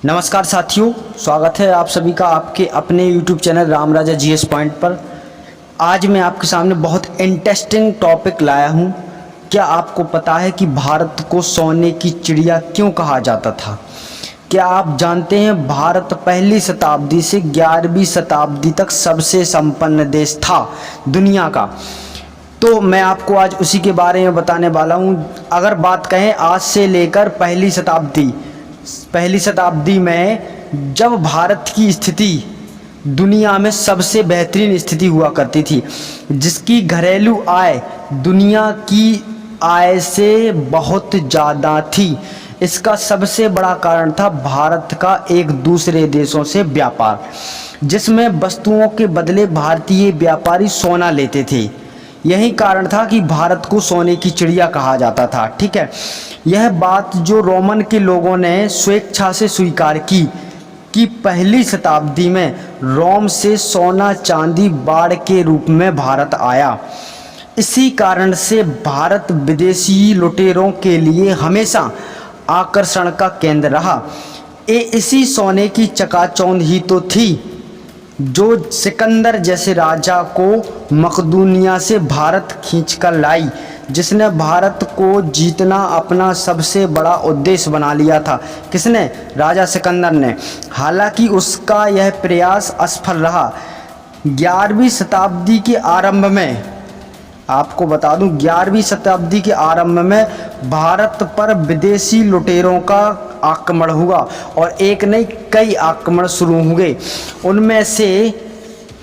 नमस्कार साथियों, स्वागत है आप सभी का आपके अपने YouTube चैनल राम राजा जीएस पॉइंट पर। आज मैं आपके सामने बहुत इंटरेस्टिंग टॉपिक लाया हूं। क्या आपको पता है कि भारत को सोने की चिड़िया क्यों कहा जाता था? क्या आप जानते हैं भारत पहली शताब्दी से 11वीं शताब्दी तक सबसे संपन्न देश था दुनिया का? तो मैं आपको आज उसी के बारे में बताने वाला हूं। अगर बात कहें आज से लेकर पहली शताब्दी में जब भारत की स्थिति दुनिया में सबसे बेहतरीन स्थिति हुआ करती थी, जिसकी घरेलू आय दुनिया की आय से बहुत ज़्यादा थी। इसका सबसे बड़ा कारण था भारत का एक दूसरे देशों से व्यापार, जिसमें वस्तुओं के बदले भारतीय व्यापारी सोना लेते थे। यही कारण था कि भारत को सोने की चिड़िया कहा जाता था। ठीक है, यह बात जो रोमन के लोगों ने स्वेच्छा से स्वीकार की कि पहली शताब्दी में रोम से सोना चांदी बाढ़ के रूप में भारत आया। इसी कारण से भारत विदेशी लुटेरों के लिए हमेशा आकर्षण का केंद्र रहा। इसी सोने की चकाचौंध ही तो थी जो सिकंदर जैसे राजा को मकदूनिया से भारत खींचकर लाई, जिसने भारत को जीतना अपना सबसे बड़ा उद्देश्य बना लिया था। किसने? राजा सिकंदर ने। हालांकि उसका यह प्रयास असफल रहा। 11वीं शताब्दी के आरंभ में, आपको बता दूं, 11वीं शताब्दी के आरंभ में भारत पर विदेशी लुटेरों का आक्रमण हुआ और एक नहीं कई आक्रमण शुरू हुए।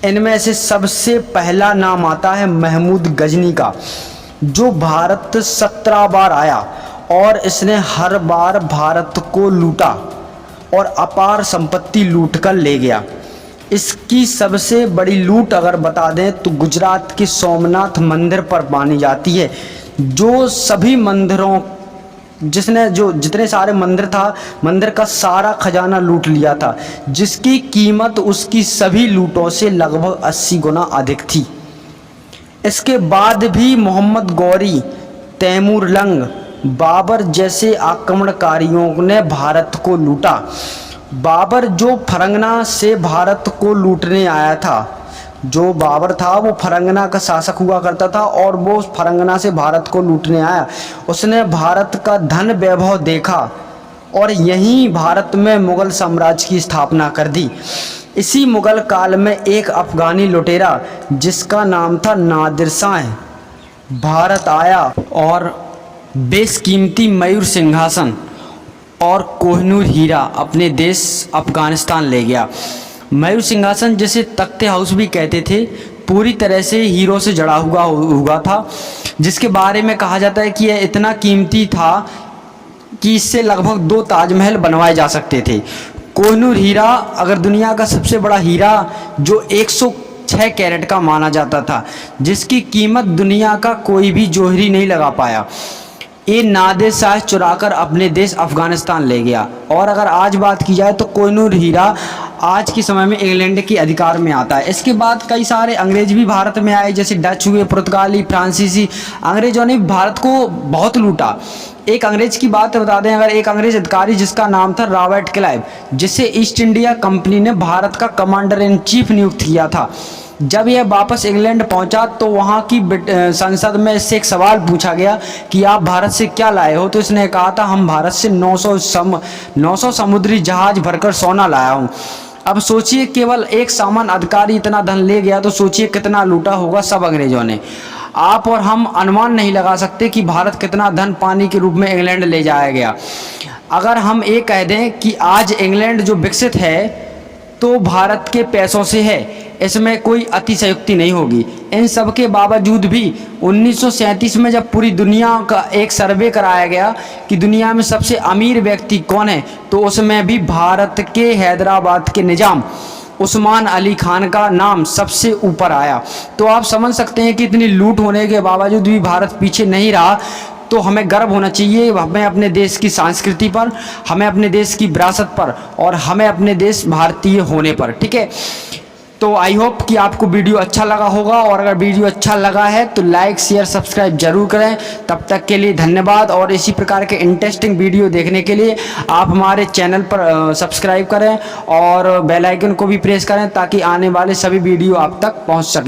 इनमें से सबसे पहला नाम आता है महमूद गजनी का, जो भारत 17 बार आया और इसने हर बार भारत को लूटा और अपार संपत्ति लूट कर ले गया। इसकी सबसे बड़ी लूट अगर बता दें तो गुजरात के सोमनाथ मंदिर पर मानी जाती है, जो सभी मंदिरों जितने सारे मंदिर का सारा खजाना लूट लिया था, जिसकी कीमत उसकी सभी लूटों से लगभग 80 गुना अधिक थी। इसके बाद भी मोहम्मद गौरी, तैमूर लंग, बाबर जैसे आक्रमणकारियों ने भारत को लूटा। बाबर जो फरंगना से भारत को लूटने आया था, जो बाबर था वो फरंगना का शासक हुआ करता था और वो फरंगना से भारत को लूटने आया। उसने भारत का धन वैभव देखा और यहीं भारत में मुगल साम्राज्य की स्थापना कर दी। इसी मुगल काल में एक अफगानी लुटेरा जिसका नाम था नादिर शाह भारत आया और बेशकीमती मयूर सिंहासन और कोहिनूर हीरा अपने देश अफगानिस्तान ले गया। मयूर सिंहासन, जिसे तख्ते हाउस भी कहते थे, पूरी तरह से हीरो से जड़ा हुआ था, जिसके बारे में कहा जाता है कि यह इतना कीमती था कि इससे लगभग 2 ताजमहल बनवाए जा सकते थे। कोहिनूर हीरा अगर दुनिया का सबसे बड़ा हीरा जो 106 कैरेट का माना जाता था, जिसकी कीमत दुनिया का कोई भी जौहरी नहीं लगा पाया। ये नादिर शाह चुराकर अपने देश अफगानिस्तान ले गया। और अगर आज बात की जाए तो कोहिनूर हीरा आज के समय में इंग्लैंड के अधिकार में आता है। इसके बाद कई सारे अंग्रेज भी भारत में आए, जैसे डच हुए, पुर्तगाली, फ्रांसीसी। अंग्रेजों ने भारत को बहुत लूटा। एक अंग्रेज की बात बता दें, अगर एक अंग्रेज अधिकारी जिसका नाम था रॉबर्ट क्लाइव, जिसे ईस्ट इंडिया कंपनी ने भारत का कमांडर इन चीफ नियुक्त किया था। जब यह वापस इंग्लैंड पहुंचा तो वहां की संसद में इससे एक सवाल पूछा गया कि आप भारत से क्या लाए हो, तो इसने कहा था हम भारत से 900 समुद्री जहाज भरकर सोना लाया हूं। अब सोचिए, केवल एक सामान्य अधिकारी इतना धन ले गया तो सोचिए कितना लूटा होगा सब अंग्रेजों ने। आप और हम अनुमान नहीं लगा सकते कि भारत कितना धन पानी के रूप में इंग्लैंड ले जाया गया। अगर हम ये कह दें कि आज इंग्लैंड जो विकसित है तो भारत के पैसों से है, इसमें कोई अतिशयोक्ति नहीं होगी। इन सब के बावजूद भी 1937 में जब पूरी दुनिया का एक सर्वे कराया गया कि दुनिया में सबसे अमीर व्यक्ति कौन है, तो उसमें भी भारत के हैदराबाद के निजाम उस्मान अली खान का नाम सबसे ऊपर आया। तो आप समझ सकते हैं कि इतनी लूट होने के बावजूद भी भारत पीछे नहीं रहा। तो हमें गर्व होना चाहिए, हमें अपने देश की संस्कृति पर, हमें अपने देश की विरासत पर और हमें अपने देश भारतीय होने पर। ठीक है, तो आई होप कि आपको वीडियो अच्छा लगा होगा, और अगर वीडियो अच्छा लगा है तो लाइक शेयर सब्सक्राइब जरूर करें। तब तक के लिए धन्यवाद, और इसी प्रकार के इंटरेस्टिंग वीडियो देखने के लिए आप हमारे चैनल पर सब्सक्राइब करें और बेल आइकन को भी प्रेस करें ताकि आने वाले सभी वीडियो आप तक पहुंच सके।